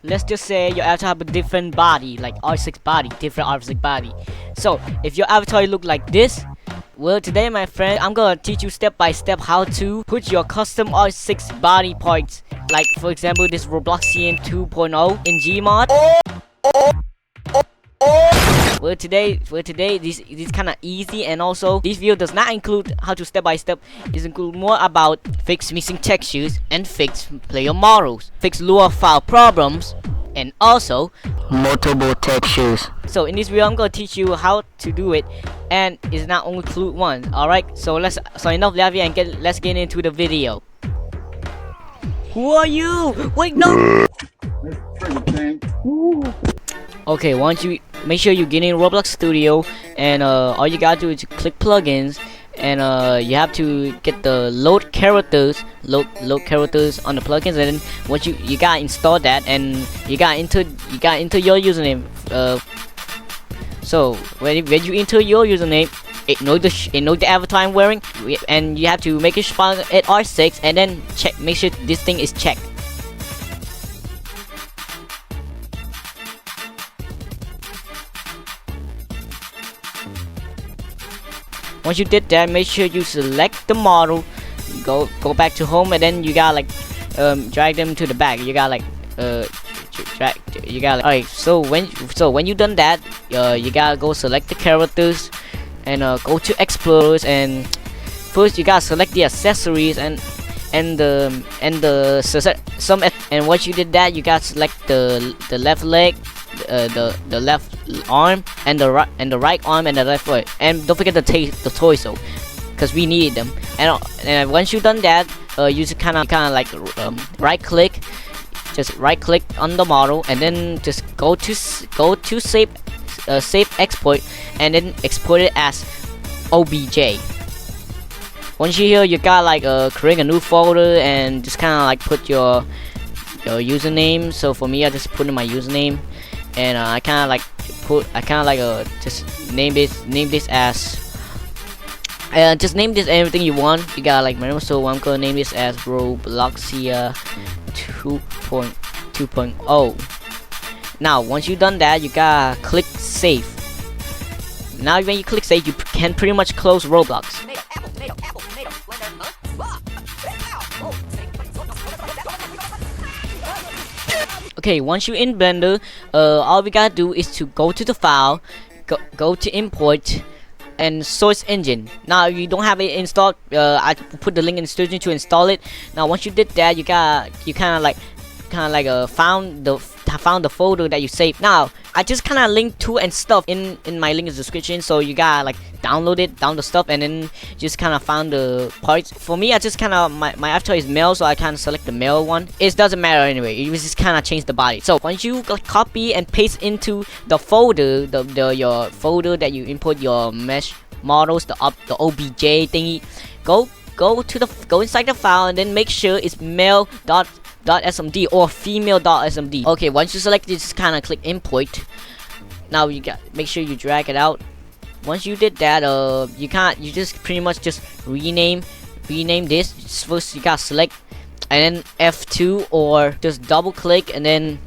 let's just say your avatar have a different body, like R6 body, different R6 body. So if your avatar look like this, well, today my friend, I'm gonna teach you step by step how to put your custom R6 body parts, like for example this Robloxian 2.0 in Gmod. Well today this is kind of easy, and also this video does not include how to step by step. It include more about fix missing textures and fix player models, fix Lua File problems, and also multiple textures. So in this video I'm gonna teach you how to do it, and it's not only include one. Alright, so enough Lavia and let's get into the video. Who are you? Wait, no. Okay, once you make sure you get in Roblox Studio, and all you gotta do is click plugins, and you have to get the load characters on the plugins, and then once you gotta install that, and you gotta enter your username. So when you enter your username, it knows the avatar I'm wearing, and you have to make it spawn at R6, and then make sure this thing is checked. Once you did that, make sure you select the model, go back to home, and then you gotta like drag them to the back. You gotta like alright, so when you done that, you gotta go select the characters, and go to explorers, and first you gotta select the accessories and once you did that, you gotta select the left leg, the left arm, and the right arm, and the left foot, and don't forget the torso, because we need them. And once you done that, you just kind of like right click on the model, and then just go to save export, and then export it as OBJ. Once you're here, you gotta like create a new folder, and just kind of like put your username. So for me, I just put in my username, and I kind of like just name this as just name this anything you want. You gotta like remember. So I'm gonna name this as Robloxia 2.0. Now once you've done that, you gotta click save. Now when you click save, you can pretty much close Roblox. Okay, once you're in Blender, all we gotta do is to go to the file, go to import, and source engine. Now if you don't have it installed, I put the link in the description to install it. Now once you did that, you kind of like found the folder that you saved. Now I just kind of linked to and stuff in my link in the description, so you gotta like download the stuff, and then just kind of found the parts. For me, I just kind of my avatar is male, so I kind of select the male one. It doesn't matter anyway, you just kind of change the body. So once you copy and paste into the folder, your folder that you import your mesh models, the OBJ thingy, go inside the file, and then make sure it's male.smd or female.smd. Okay, once you select it, just kind of click import. Now make sure you drag it out. Once you did that, you just pretty much just rename this. First you gotta select, and then F2, or just double click, and then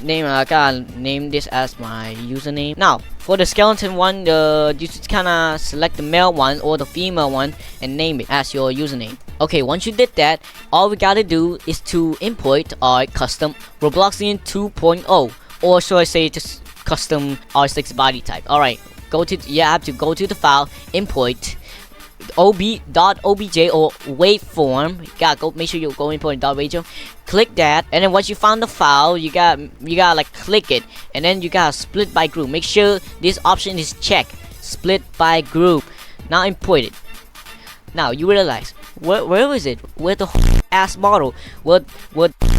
I gotta name this as my username. Now for the skeleton one, you just kinda select the male one or the female one and name it as your username. Okay, once you did that, all we gotta do is to import our custom Robloxian 2.0, or should I say just custom R6 body type. Alright, you have to go to the file, import ob.obj or waveform. You gotta make sure you go import .waveform. Click that, and then once you found the file, you gotta like click it, and then you gotta split by group. Make sure this option is checked, split by group. Now import it. Now you realize where is it? Where the ass model? What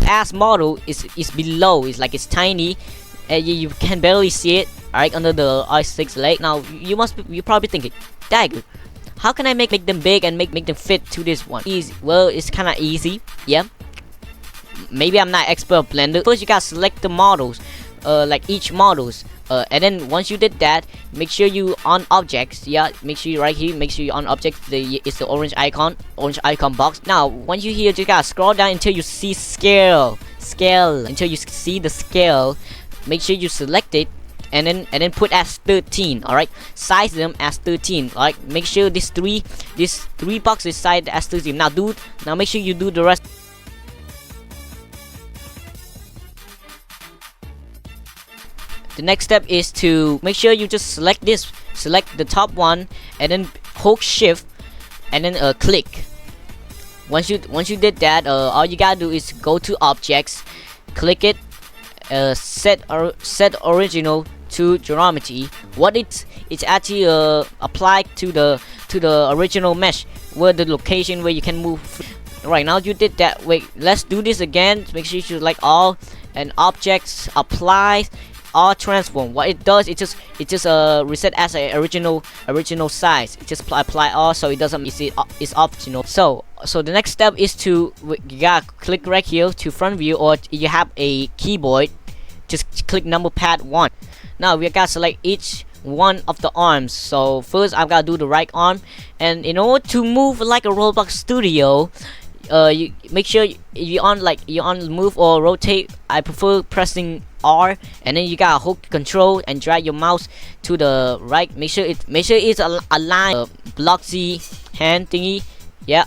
ass model is below? It's like it's tiny, and you can barely see it. Alright, under the R6 leg. Now you're probably thinking, dagger, how can I make them big and make them fit to this one? Easy. Well, it's kind of easy. Yeah. Maybe I'm not expert of Blender. First, you gotta select the models, like each models. And then once you did that, make sure you on objects. Yeah, make sure you right here. Make sure you on objects. It's the orange icon box. Now, once you here, you gotta scroll down until you see scale. scale until you see the scale. Make sure you select it and then put as 13. All right, size them as 13. All right, make sure these three boxes sized as 13. Now make sure you do the rest. The next step is to make sure you just select the top one and then hold shift and then click. Once you did that, all you gotta do is go to objects, click it, set original to geometry. What it's actually applied to the original mesh where the location where you can move. Right now you did that. Wait, let's do this again. Make sure you select all and objects, apply all transform. What it does, it just reset as a original size. It just apply all, so it doesn't, it's optional. So the next step is to, you gotta click right here to front view, or you have a keyboard, just click number pad 1. Now we gotta select each one of the arms. So first I've gotta do the right arm, and in order to move like a Roblox Studio, you make sure you on move or rotate. I prefer pressing R, and then you gotta hold control and drag your mouse to the right. Make sure it's aligned. Block Z hand thingy. Yeah.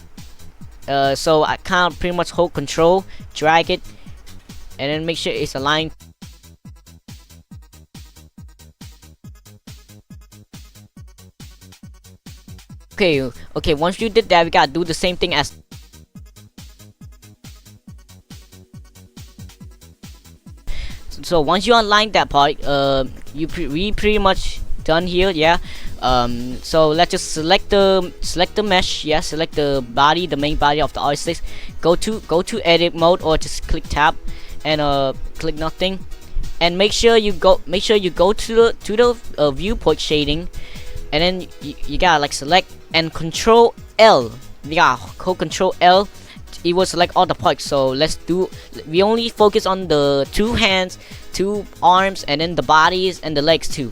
So I can't pretty much hold control, drag it, and then make sure it's aligned. Okay. Once you did that, we gotta do the same thing as. So once you align that part, we pretty much done here. Yeah. So let's just select the mesh. Yeah. Select the body, the main body of the R6. Go to edit mode, or just click tab and click nothing. And make sure you go to the viewport shading, and then you gotta like select and Control L. You gotta hold Control L. It will select all the parts. So we only focus on the 2 hands, 2 arms, and then the bodies and the legs too.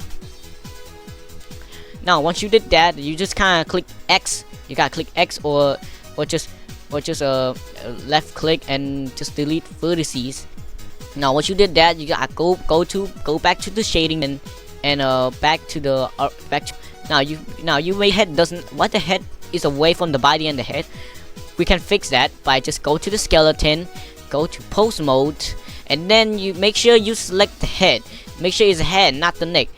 Now once you did that, you just kind of click X. You gotta click X or just left click and just delete vertices. Now once you did that, you gotta go back to the shading and back to the now you may head doesn't, what the head is away from the body and the head. We can fix that by just go to the skeleton, go to pose mode, and then you make sure you select the head. Make sure it's the head, not the neck.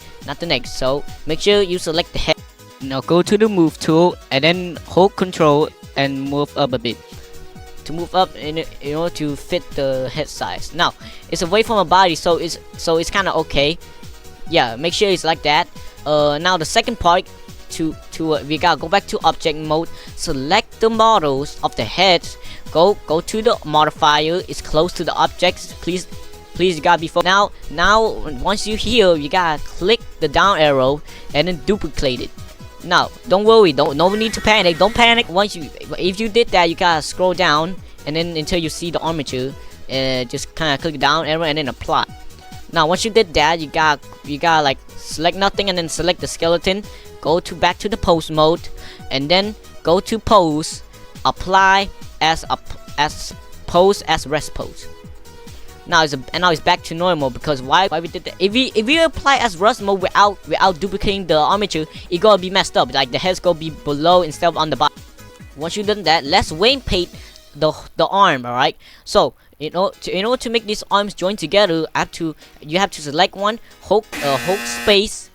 So make sure you select the head. Now go to the move tool and then hold control and move up a bit. To move up in order to fit the head size. Now it's away from the body, so it's kind of okay. Yeah, make sure it's like that. Now the second part. We gotta go back to object mode, select the models of the heads, go to the modifier, it's close to the objects, please you gotta be focused. Now once you here, you gotta click the down arrow and then duplicate it. Now don't worry, no need to panic, don't panic. If you did that, you gotta scroll down and then until you see the armature, just kind of click down arrow and then apply. Now once you did that, you gotta like select nothing and then select the skeleton. Go back to the pose mode, and then go to pose, apply as pose as rest pose. Now it's back to normal, because why we did that? If we apply as rest mode without duplicating the armature, it gonna be messed up. Like the head's gonna be below instead of on the bottom. Once you done that, let's wave paint the arm. All right. So in order to make these arms join together, you have to select one, hold space.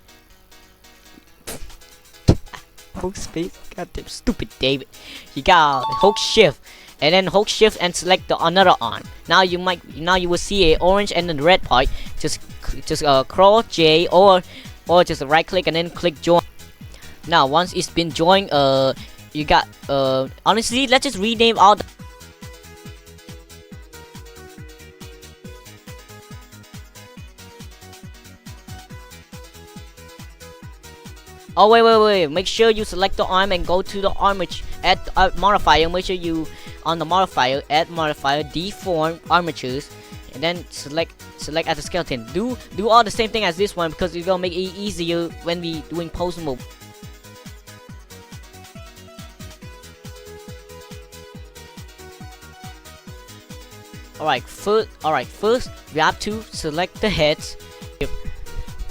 Hold space. Goddamn stupid David. You gotta hold shift and then hold shift and select another arm. Now you will see a orange and then red part. Just crawl J or just right click and then click join. Now once it's been joined, you got honestly, let's just rename all the. Oh wait, make sure you select the arm and go to the armature, add modifier. Make sure you on the modifier, add modifier, deform armatures, and then select as a skeleton. Do all the same thing as this one, because it's gonna make it easier when we doing pose move. First we have to select the heads.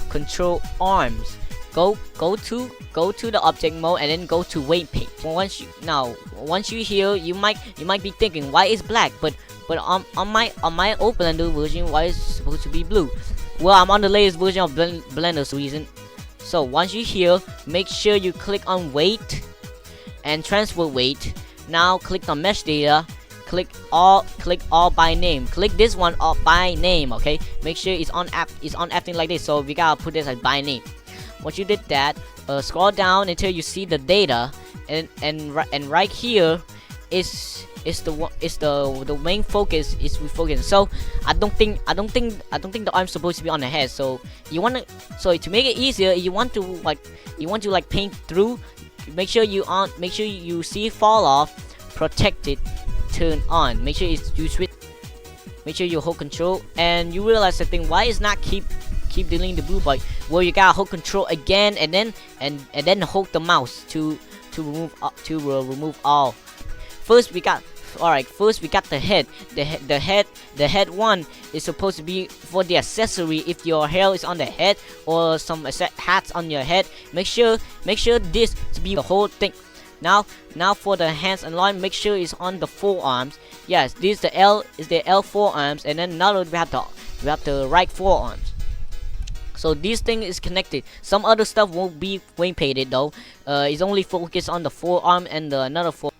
Control arms. Go to the object mode and then go to weight paint. Once you here, you might be thinking why is black, but on my old Blender version, why is it supposed to be blue? Well, I'm on the latest version of Blender's reason. So once you here, make sure you click on weight and transfer weight. Now click on mesh data. Click all by name. Click this one all by name. Okay, make sure it's on acting like this. So we gotta put this as by name. Once you did that, scroll down until you see the data, and right here is the main focus is refocusing. So I don't think the arm's supposed to be on the head. So to make it easier, you want to like paint through. Make sure you see fall off, protect it, turn on. Make sure you switch. Make sure you hold control, and you realize the thing why is not keep deleting the blue part. Well, you gotta hold control again, and then hold the mouse to remove all. First we got the head. The head one is supposed to be for the accessory. If your hair is on the head or some hats on your head, make sure this to be the whole thing. Now for the hands and line, make sure it's on the forearms. Yes, this the L forearms, and then now we have the right forearms. So this thing is connected. Some other stuff won't be weight painted though. It's only focused on the forearm and another forearm.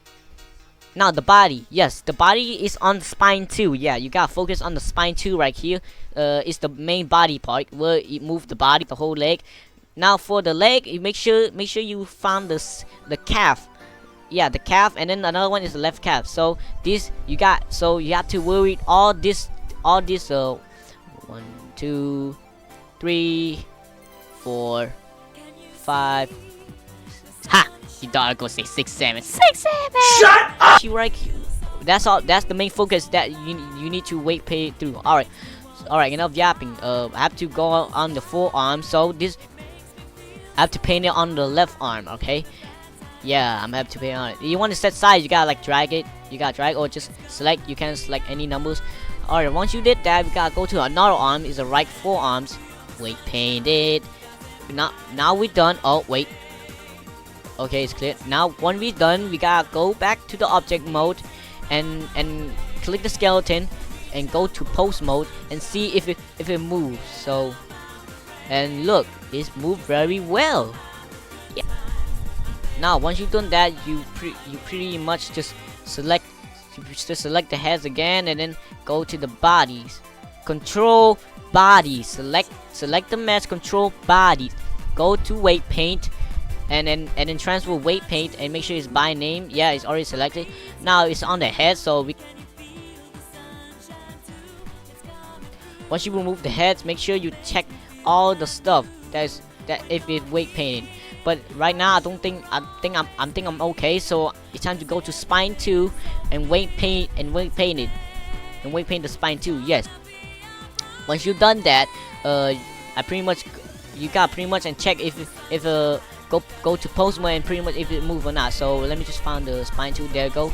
Now the body, yes, the body is on the spine too. Yeah, you gotta focus on the spine too right here. It's the main body part where you move the body, the whole leg. Now for the leg, you make sure you found the calf. Yeah, the calf, and then another one is the left calf. So this you have to worry all this 1, 2, 3, 4, 5. Ha! You thought I was gonna say 6, 7. 6, 7. Shut up! Right here. That's all. That's the main focus that you need to weight pay through. All right. Enough yapping. I have to go on the forearm. So this, I have to paint it on the left arm. Okay. Yeah, I'm have to paint on it. You want to set size? You gotta like drag it. You gotta drag or just select. You can select any numbers. All right. Once you did that, we gotta go to another arm. Is the right forearms. Weight painted. Now we're done. Oh wait. Okay, it's clear. Now when we're done, we gotta go back to the object mode and click the skeleton and go to pose mode and see if it moves. So, and look, it's moved very well. Yeah. Now once you've done that, you pretty much just select the heads again, and then go to the bodies. Control body. Select the mesh. Control body. Go to weight paint. And then transfer weight paint and make sure it's by name. Yeah, it's already selected. Now it's on the head, so once you remove the heads, make sure you check all the stuff that if it weight painted. But right now I think I'm okay. So it's time to go to spine 2 and weight paint it and weight paint the spine 2. Yes. Once you've done that, you got pretty much and check if go to pose mode and pretty much if it move or not. So let me just find the spine 2. There you go.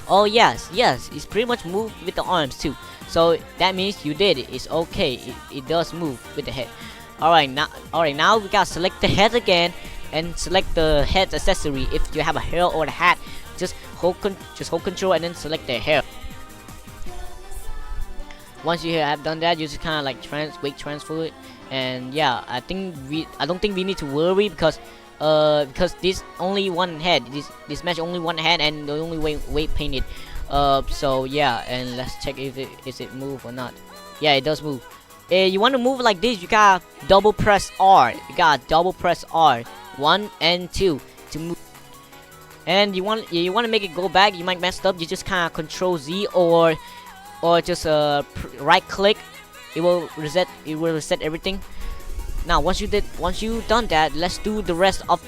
Oh yes, it's pretty much moved with the arms too. So that means you did it. It's okay. It does move with the head. Alright, now we gotta select the head again and select the head accessory. If you have a hair or a hat, just hold control and then select the hair. Once you have done that, you just kind of like transfer it. And yeah, I don't think we need to worry because this only one head, this mesh only one head, and the only weight painted. So yeah, and let's check if it move or not. Yeah, it does move. You want to move like this, you gotta double press R. You gotta double press R, 1 and 2 to move. And you want to make it go back. You might mess up. You just kind of Control Z or just right click. It will reset everything. Now once you've done that, let's do the rest of.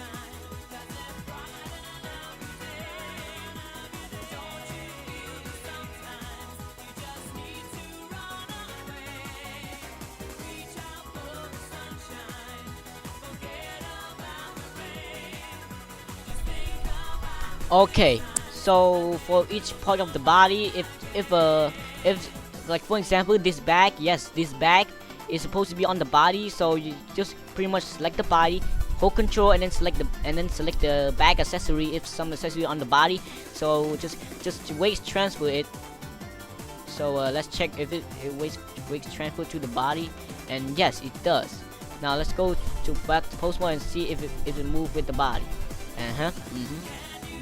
Okay, so for each part of the body, if like for example, this bag. Yes, this bag is supposed to be on the body, so you just pretty much select the body, hold control, and then select the bag accessory if some accessory on the body. So just weight transfer it. So let's check if it weight transfer to the body, and yes, it does. Now let's go to back to post mode and see if it move with the body.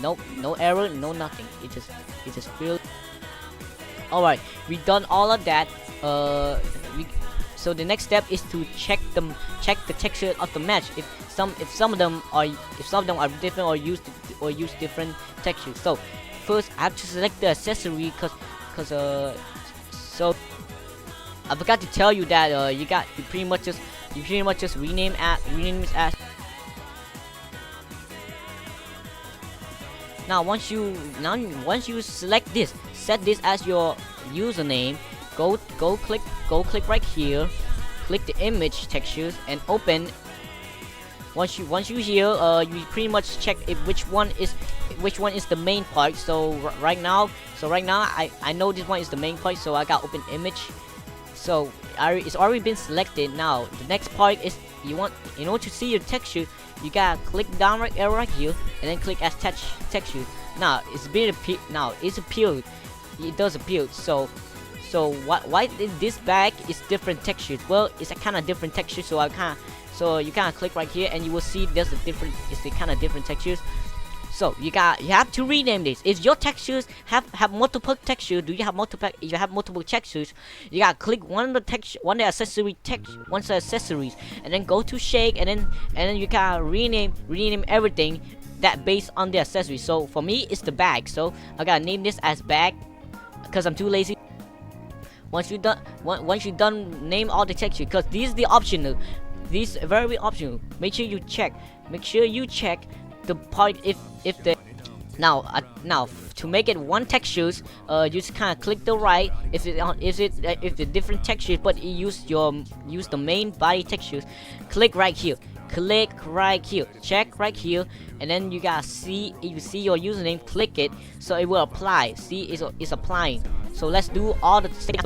Nope, no error, no nothing. It just feels. All right, we done all of that. So the next step is to check the texture of the mesh. If some of them are different or use different textures. So first I have to select the accessory so I forgot to tell you that you pretty much just rename this as. Now once you select this, set this as your username. Go click right here, click the image textures and open. Once you here, you pretty much check if which one is the main part. So right now I know this one is the main part, so I got open image. So it's already been selected. Now the next part is in order to see your texture, you gotta click down right arrow right here and then click as texture. Now it's appeared. It does appear. So why this bag is different textures? Well, it's a kind of different texture. So you kind of click right here and you will see there's it's the kind of different textures. So you have to rename this. If your textures have multiple textures, if you have multiple textures, you gotta click one of the accessories, and then go to shake, and then you gotta rename everything that based on the accessory. So for me, it's the bag. So I gotta name this as bag because I'm too lazy. Once you done name all the texture, because these the optional. These are very optional. Make sure you check the part if the now to make it one textures, you just kind of click the right if the different textures, but you use the main body textures. Click right here, check right here, and then you gotta see if you see your username, click it so it will apply. See, it's applying. So let's do all the same.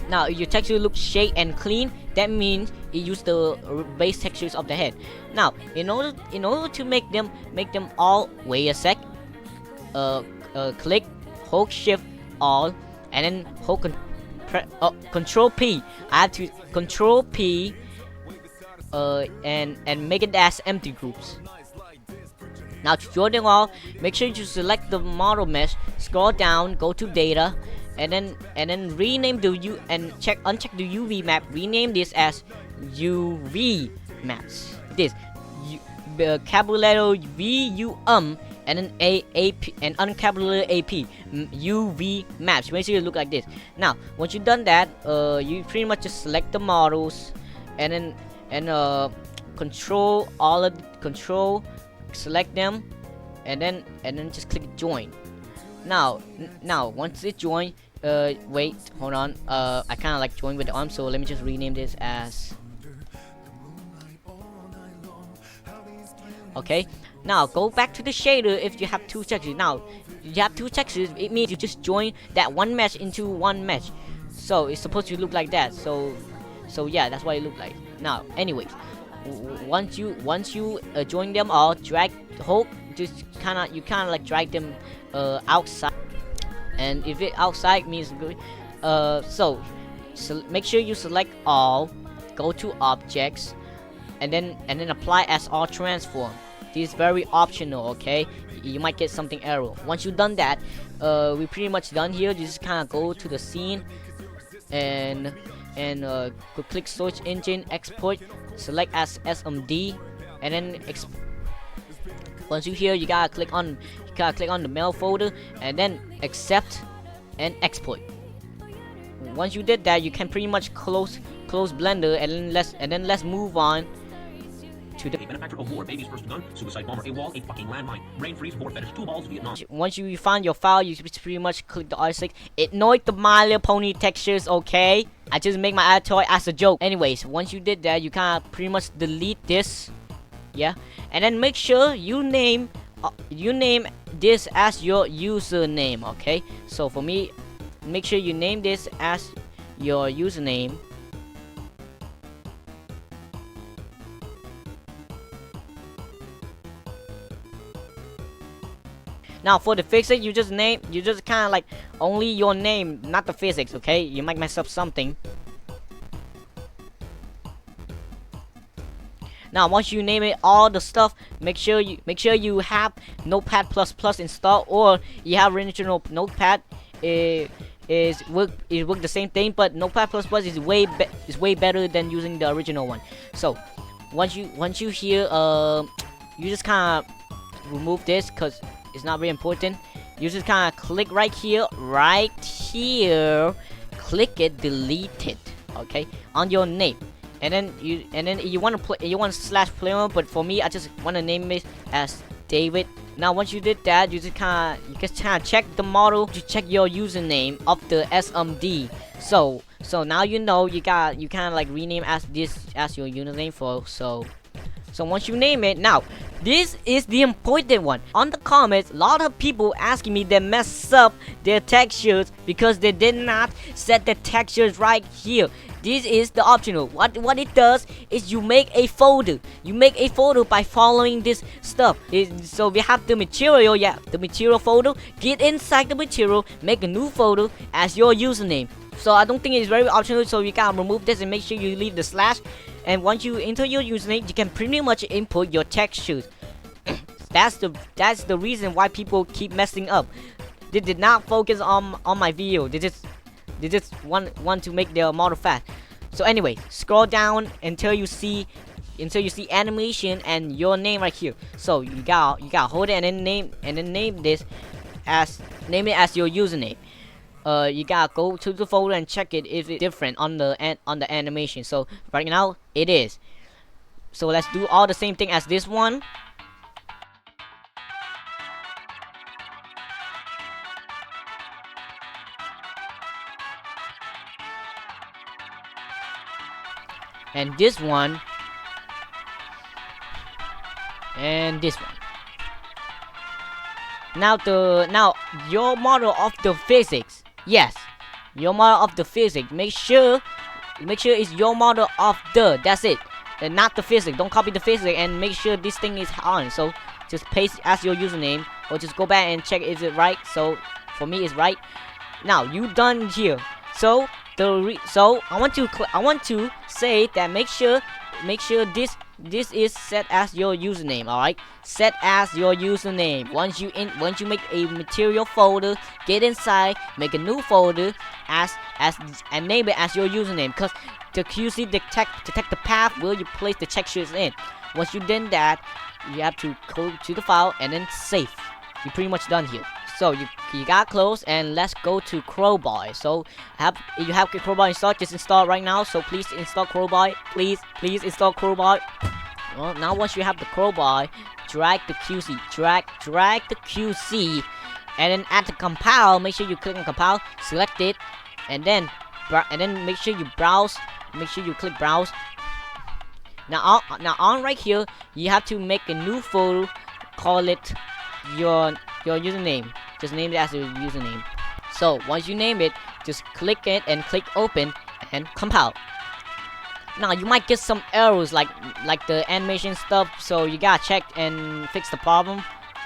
Now if your texture looks shade and clean, that means it used the base textures of the head. Now in order to make them all, wait a sec, click, hold shift all, and then hold control P. I have to control P and make it as empty groups. Now to join them all, make sure you select the model mesh, scroll down, go to data, and then rename the uncheck the UV map. Rename this as UV maps. This capital letter V and then AP and uncapital letter AP, UV maps. Make sure you look like this. Now once you've done that, you pretty much just select the models and then control select them, and then just click join. Now once it join, wait, hold on, I kind of like join with the arm, so let me just rename this as. Okay, now go back to the shader if you have two textures. Now you have two textures, it means you just join that one mesh into one mesh, so it's supposed to look like that. So yeah, that's what it look like. Now anyways, once you join them all, drag, hold, just you kind of like drag them outside, and if it outside means good, so make sure you select all, go to objects, and then apply as all transform. This is very optional, okay? You might get something error. Once you've done that, we pretty much done here. You just kind of go to the scene and go click search engine, export, select as SMD, and then once you here, you gotta click on the mail folder and then accept and export. Once you did that, you can pretty much close Blender, and then let's move on to the benefactor of war, baby's first gun, suicide bomber, AWOL, a fucking landmine, brain freeze, board fetish, 2 balls, Vietnam. Once you find your file, you pretty much click the R6. Ignore the My Little Pony textures, okay? I just make my avatar as a joke. Anyways, once you did that, you kind of pretty much delete this, yeah, and then make sure you name you name this as your username. Okay, so for me, make sure you name this as your username. Now for the physics, you just kind of like only your name, not the physics. Okay, you might mess up something. Now once you name it all the stuff, make sure you have Notepad++ installed, or you have original Notepad. It work the same thing, but Notepad++ is way better than using the original one. So once you hear you just kind of remove this because it's not very important. You just kind of click right here, click it, delete it, okay, on your name, and then you want to slash player, but for me I just want to name it as David. Now once you did that, you just kind of check the model, you check your username of the SMD. So now you know you kind of like rename as this as your username for So once you name it, now this is the important one. On the comments, a lot of people asking me they mess up their textures because they did not set the textures right here. This is the optional. What it does is you make a folder. You make a folder by following this stuff. So we have the material, the material folder. Get inside the material, make a new folder as your username. So I don't think it's very optional, so you can remove this and make sure you leave the slash. And once you enter your username, you can pretty much input your textures. That's the reason why people keep messing up. They did not focus on my video. They just want to make their model fast. So anyway, scroll down until you see animation and your name right here. So you got hold it and then name it as your username. You gotta go to the folder and check it if it's different on the animation. So right now it is. So let's do all the same thing as this one. And this one. And this one. Now your model of the physics. Yes, your model of the physics. Make sure it's your model of that's it, and not the physics. Don't copy the physics, and make sure this thing is on. So just paste as your username, or just go back and check is it right. So for me it's right. Now you done here. So I want to say that make sure this is set as your username. All right, set as your username. Once you make a material folder, get inside, make a new folder and name it as your username, because the QC detect the path where you place the textures in. Once you done that, you have to go to the file and then save. You're pretty much done here. So you got close, and let's go to Crowbar. So you have Crowbar installed, just install right now. So please install Crowbar. Please install Crowbar. Well, now once you have the Crowbar, drag the QC, drag the QC, and then at the compile, make sure you click on compile, select it, and then make sure you browse. Make sure you click browse. Now on right here, you have to make a new folder, call it your username. Just name it as your username. So once you name it, just click it and click open and compile. Now you might get some errors like the animation stuff, so you gotta check and fix the problem,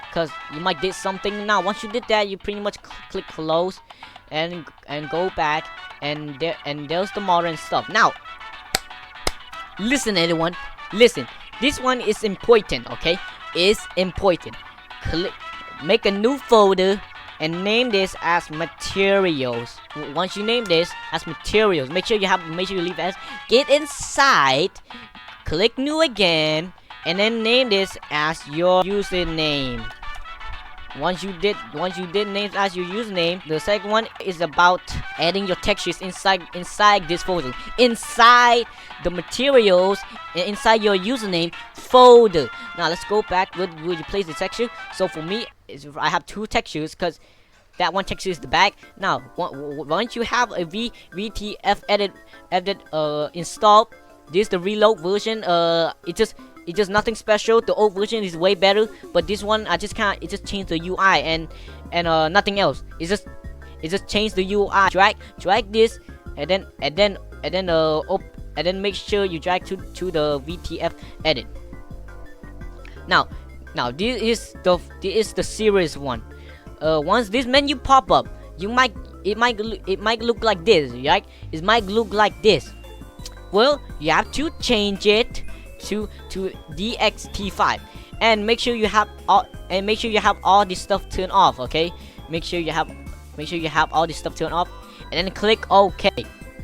because you might did something. Now once you did that, you pretty much click close and go back, and there's the model and stuff. Now listen everyone, listen, this one is important, okay? It's important. Make a new folder and name this as materials. Once you name this as materials, make sure you leave as, get inside, click new again, and then name this as your username. Once you did name as your username, the second one is about adding your textures inside this folder, inside the materials, and inside your username folder. Now let's go back where you place the texture. So for me, I have two textures, because that one texture is the back. Now once you have a VTFEdit installed, this is the reload version. It's just nothing special. The old version is way better, but this one I just can't. It just changed the UI and nothing else. It just changed the UI. Drag this and then make sure you drag to the VTFEdit. Now this is the serious one. Once this menu pop up, it might look like this, right? It might look like this. Well, you have to change it to DXT5 and make sure you have all this stuff turned off. Okay, make sure you have all this stuff turned off, and then click OK.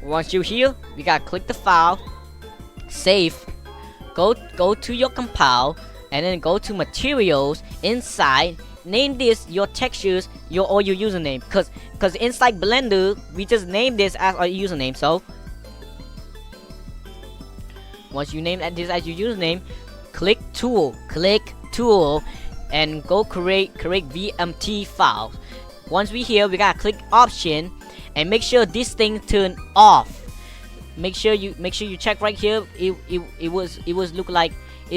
Once you're here, you gotta click the file, save, go to your compile, and then go to materials. Inside, name this your textures, your username, because inside Blender we just name this as our username. So once you name this as your username, click tool, and go create VMT file. Once we here, we gotta click option and make sure this thing turn off. Make sure you check right here. It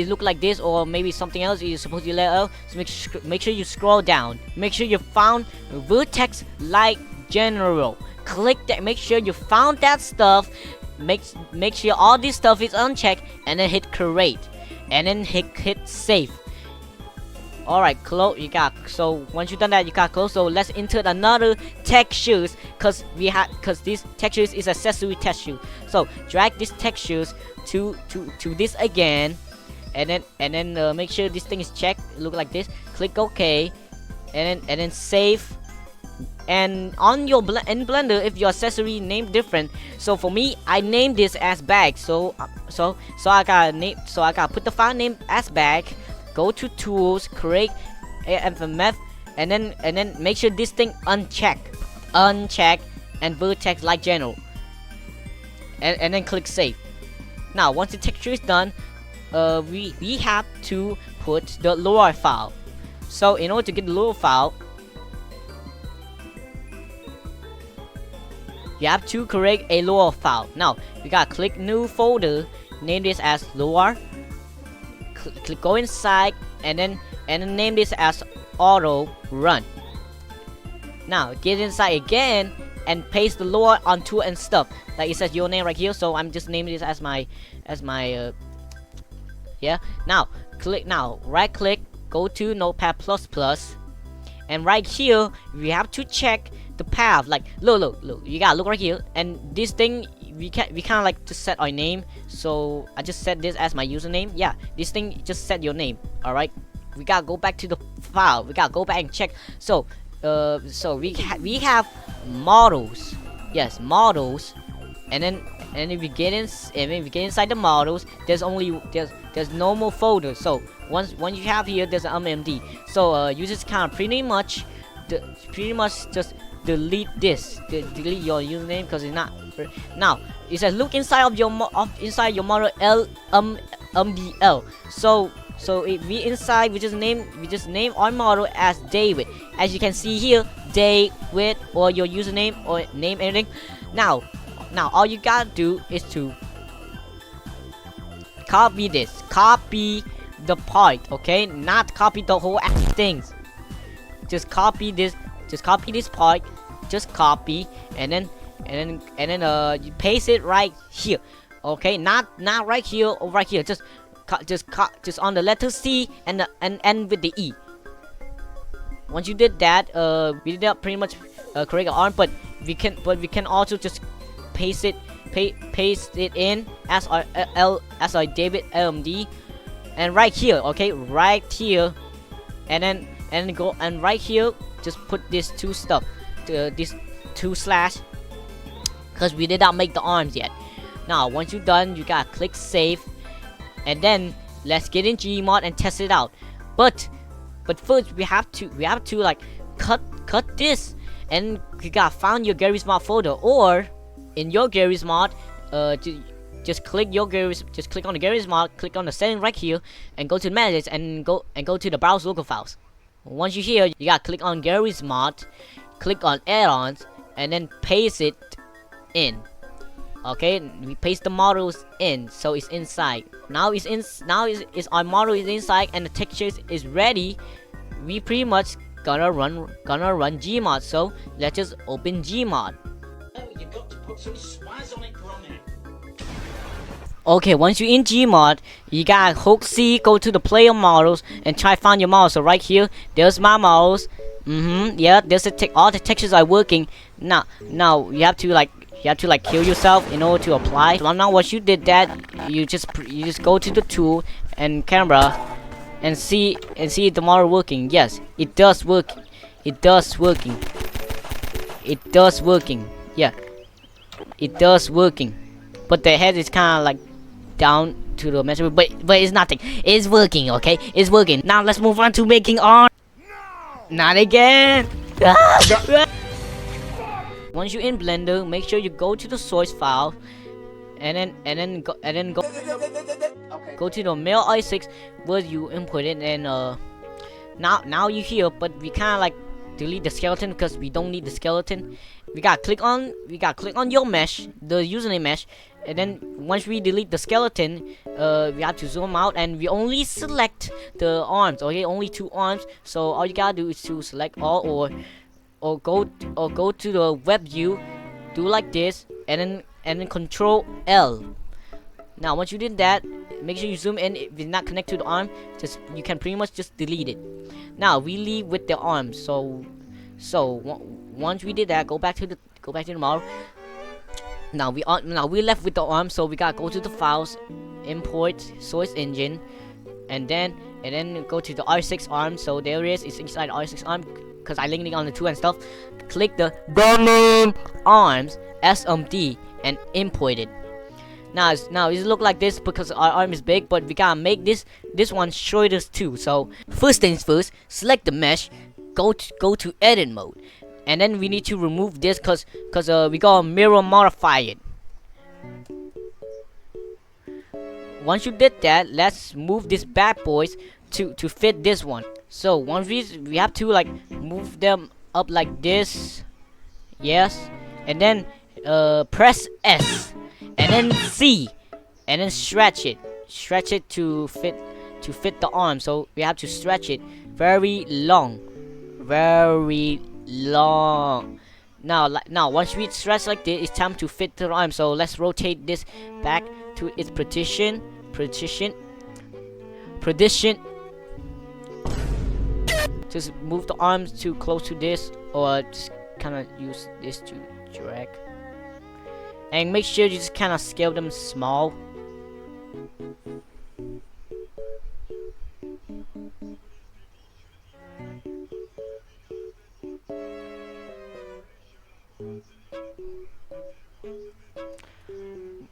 look like this, or maybe something else you're supposed to let out. So make sure you scroll down. Make sure you found vertex light general. Click that. Make sure you found that stuff. Make sure all this stuff is unchecked, and then hit create, and then hit save. Alright, close. So once you've done that, you got close. So let's insert another textures, cause this textures is accessory texture. So drag this textures to this again, and then make sure this thing is checked. Look like this. Click OK, and then save. And on your in Blender, if your accessory name different, so for me, I named this as bag. So I gotta put the file name as bag. Go to tools, create AFMF, and then make sure this thing uncheck, and vertex light general, and then click save. Now once the texture is done, we have to put the Lua file. So in order to get the Lua file, you have to create a Lua file. Now we gotta click new folder, name this as Lua. Click go inside, and then name this as auto run. Now get inside again and paste the Lua onto and stuff. Like it says your name right here, so I'm just naming this as my yeah. Now right click, go to Notepad++, and right here we have to check the path. Like look, you gotta look right here, and this thing we kind of like to set our name. So I just set this as my username. Yeah, this thing just set your name. All right, we gotta go back to the file. We gotta go back and check. So we have models. Yes, models, and then if we get inside the models, there's normal folders. So once you have here, there's an MMD. So you just kind of pretty much just delete this. Delete your username because it's not. Now it says look inside of your model MDL. So if we inside, we just name our model as David. As you can see here, David, or your username or name, anything. Now all you gotta do is to copy this. Copy the part, okay? Not copy the whole things. Just copy this. Just copy this part. Just copy, and then you paste it right here, okay? Not right here or right here. Just on the letter C and end with the E. Once you did that, we did not pretty much create an arm, but we can also just paste it in as our David LMD, and right here, okay, right here, and then go and right here, just put this this 2/, because we did not make the arms yet. Now once you're done, you gotta click save, and then let's get in Gmod and test it out. But first we have to like cut this, and you gotta find your Gmod folder, or in your Gmod, just click on the Gmod, click on the setting right here, and go to manage, and go to the browse local files. Once you're here, you gotta click on Gmod, click on add-ons, and then paste it in. Okay, we paste the models in, so it's inside. now is our model is inside and the texture is ready. We pretty much gonna run Gmod. So let's just open Gmod. You got to put some swaz on it, Gromit. Okay, once you're in Gmod, you gotta hold C, go to the player models, and try find your model. So right here, there's my models. Yeah, there's all the textures are working. Now you have to like kill yourself in order to apply. So now once you did that, you just go to the tool and camera, and see if the model working. Yes, it does work. It does working. It does working. Yeah, it does working. But the head is kind of like down to the measurement, but it's nothing. It's working, okay? It's working. Now let's move on to making arm. Not again. Once you're in Blender, make sure you go to the source file, and then go to the mail i6 where you input it, and now you're here, but we kind of like delete the skeleton because we don't need the skeleton. We gotta click on your mesh, the username mesh, and then once we delete the skeleton, we have to zoom out and we only select the arms. Okay, only 2 arms. So all you gotta do is to select all, or go to the web view, do like this, and then Control L. Now once you did that, make sure you zoom in. If it's not connected to the arm, you can pretty much just delete it. Now we leave with the arms. So once we did that, go back to the model. Now we left with the arm, so we gotta go to the files, import source engine, and then go to the R6 arm. So there it is. It's inside R6 arm because I linked it on the 2 and stuff. Click the domain arms SMD and import it. Now it look like this because our arm is big, but we gotta make this one shorter too. So first things first, select the mesh, go to edit mode, and then we need to remove this cause we gotta mirror modify it. Once you did that, let's move this bad boys to fit this one. So once we have to like move them up like this, yes, and then press S, and then C, and then stretch it to fit the arm. So we have to stretch it very long. Now once we stretch like this, it's time to fit the arm. So let's rotate this back to its position. Just move the arms too close to this, or just kind of use this to drag, and make sure you just kind of scale them small.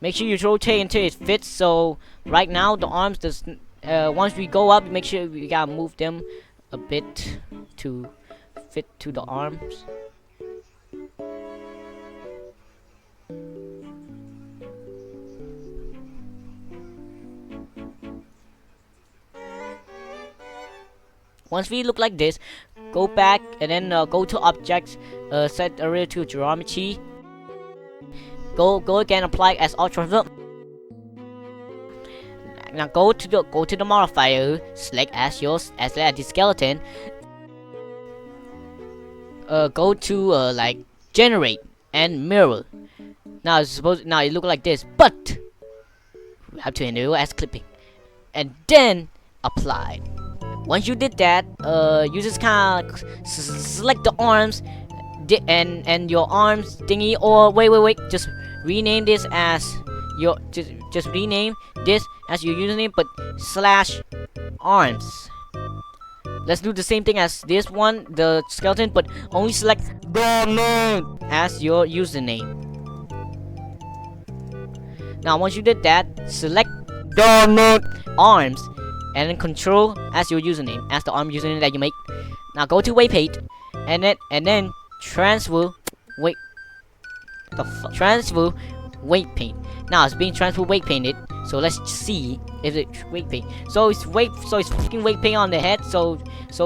Make sure you rotate until it fits. So right now the arms once we go up, make sure we gotta move them a bit to fit to the arms. Once we look like this, go back and then go to objects, set array to geometry. Go again, apply as all transfer. Now go to the modifier, select as the skeleton. Go to like generate and mirror. Now it look like this, but we have to enable as clipping, and then apply. Once you did that, you just kind of select the arms and your arms thingy, or wait, just rename this as your just rename this as your username, but slash arms. Let's do the same thing as this one, the skeleton, but only select domain as your username. Now once you did that, select domain arms and then control as your username, as the arm username that you make. Now go to waypaint and then transfer transfer weight paint. Now it's being transfer weight painted. So let's see if it's weight paint. So it's fucking weight paint on the head. So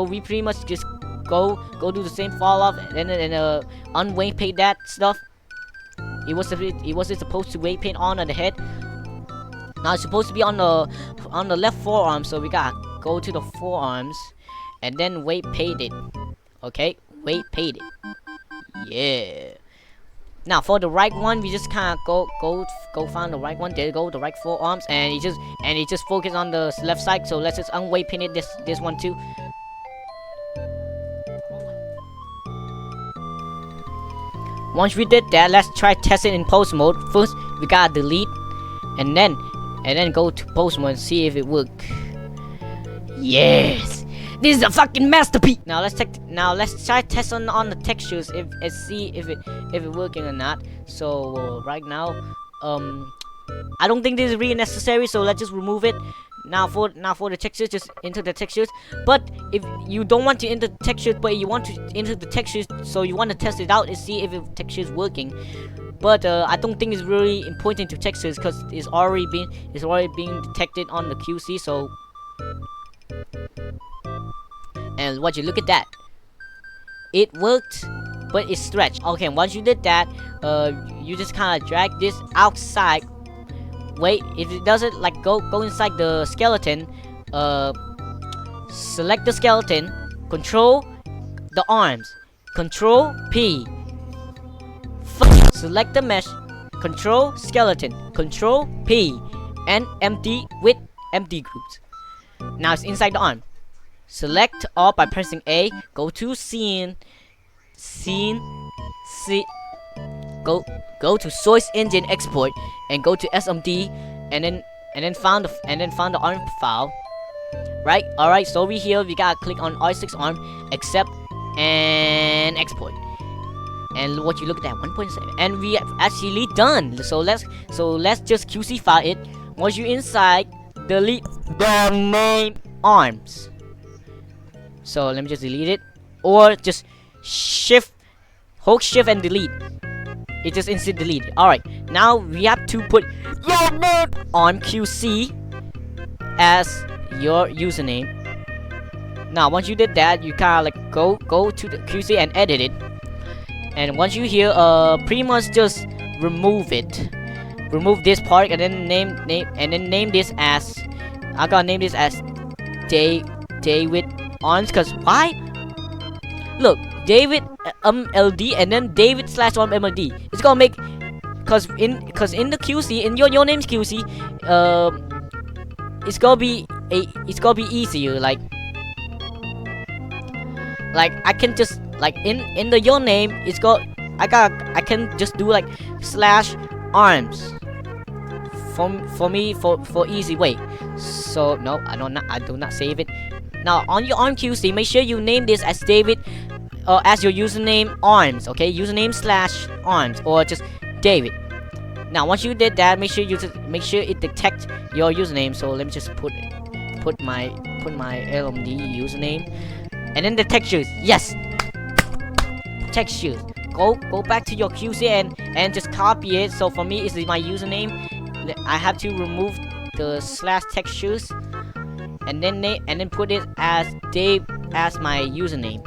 we pretty much just go do the same fall off and then unweight paint that stuff. It wasn't supposed to weight paint on the head. Now it's supposed to be on the left forearm, so we gotta go to the forearms, and then weight paid it. Okay, weight paid it. Yeah. Now for the right one, we just kind of go find the right one. There you go, the right forearms, and it just focus on the left side. So let's just unweight pin it this one too. Once we did that, let's try test it in pose mode. First, we gotta delete, and then go to pose mode and see if it works. Yes. This is a fucking masterpiece. Now let's try test on the textures and see if it working or not. So right now, I don't think this is really necessary. So let's just remove it. Now for the textures, just enter the textures. But if you don't want to enter the textures, but you want to enter the textures, so you want to test it out and see if the texture is working. But I don't think it's really important to textures because it's already being detected on the QC. So. And what you look at that, it worked, but it's stretched. Okay, once you did that, you just kind of drag this outside. Wait, if it doesn't like go inside the skeleton, select the skeleton, control the arms, control P, select the mesh, control skeleton, control P, and empty with empty groups. Now it's inside the arm. Select all by pressing A. Go to scene. Go to source engine export and go to SMD and then found the arm file. Right? Alright, so over here we gotta click on R6 arm, accept and export. And what you look at that 1.7, and we have actually done. So let's just QC file it. Once you inside, delete the name arms. So let me just delete it, or just hold shift and delete. It just instant delete. Alright, now we have to put your name on QC as your username. Now once you did that, you kinda like go to the QC and edit it. And once you here, pretty much just remove it. Remove this part and then name this as, I gotta name this as David arms, cause why? Look, David LD and then David / arm MLD. It's gonna make, cause in the QC, in your name's QC, it's gonna be easier. Like I can just like in the your name, I can just do like /arms for easy way. So no, I do not save it. Now on your arm QC, make sure you name this as David, as your username arms. Okay, username /arms or just David. Now once you did that, make sure it detect your username. So let me just put my LMD username, and then the textures. Yes, textures. Go back to your QC and just copy it. So for me, it's my username. I have to remove the /textures. And then put it as Dave as my username.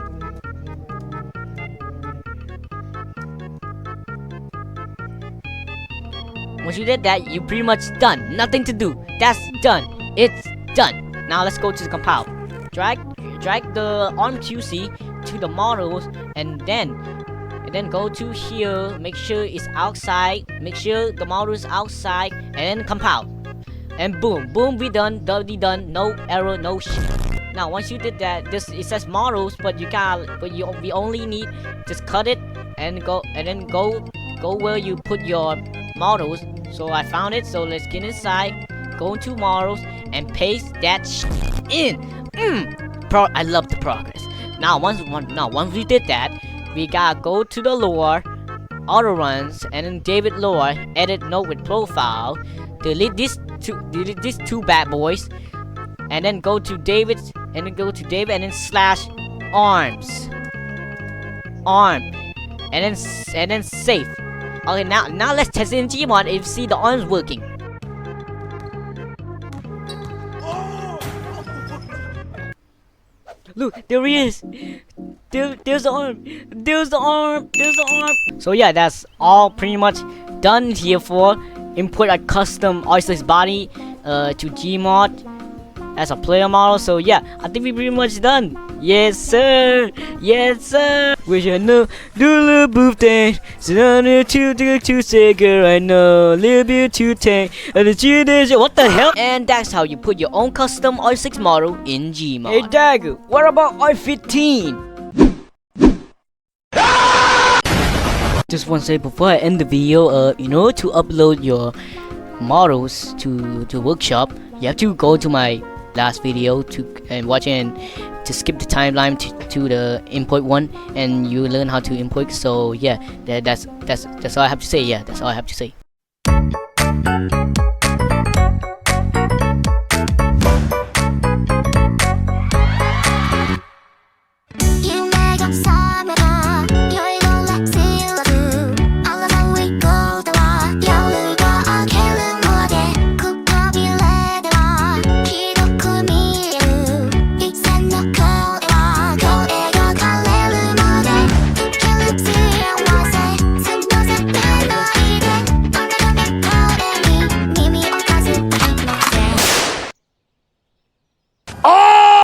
Once you did that, you pretty much done. Nothing to do. That's done. It's done. Now let's go to the compile. Drag the arm QC to the models, and then go to here. Make sure it's outside. Make sure the model is outside, and then compile. And boom, we done, done, no error, no shit. Now once you did that, it says models, but we only need just cut it and then go where you put your models. So I found it. So let's get inside, go into models, and paste that in. I love the progress. Now once we did that, we gotta go to the Lua, auto runs, and then David Lua, edit note with profile. Delete these two bad boys, and then go to David, and then /arms, and then save. Okay, now let's test it in Gmod and see the arms working. Look, there he is. There's the arm. There's the arm. So yeah, that's all pretty much done here for import a custom R6 body to Gmod as a player model. So yeah, I think we're pretty much done. Yes sir, yes sir. Wish I know do little booth thing. Sit on the two second right now. Little bit too tank. And the what the hell? And that's how you put your own custom R6 model in Gmod. Hey Dag, what about R15? Just want to say before I end the video, in order to upload your models to workshop, you have to go to my last video and watch it, and to skip the timeline to the import one, and you learn how to import. So yeah, that's all I have to say. Yeah, that's all I have to say.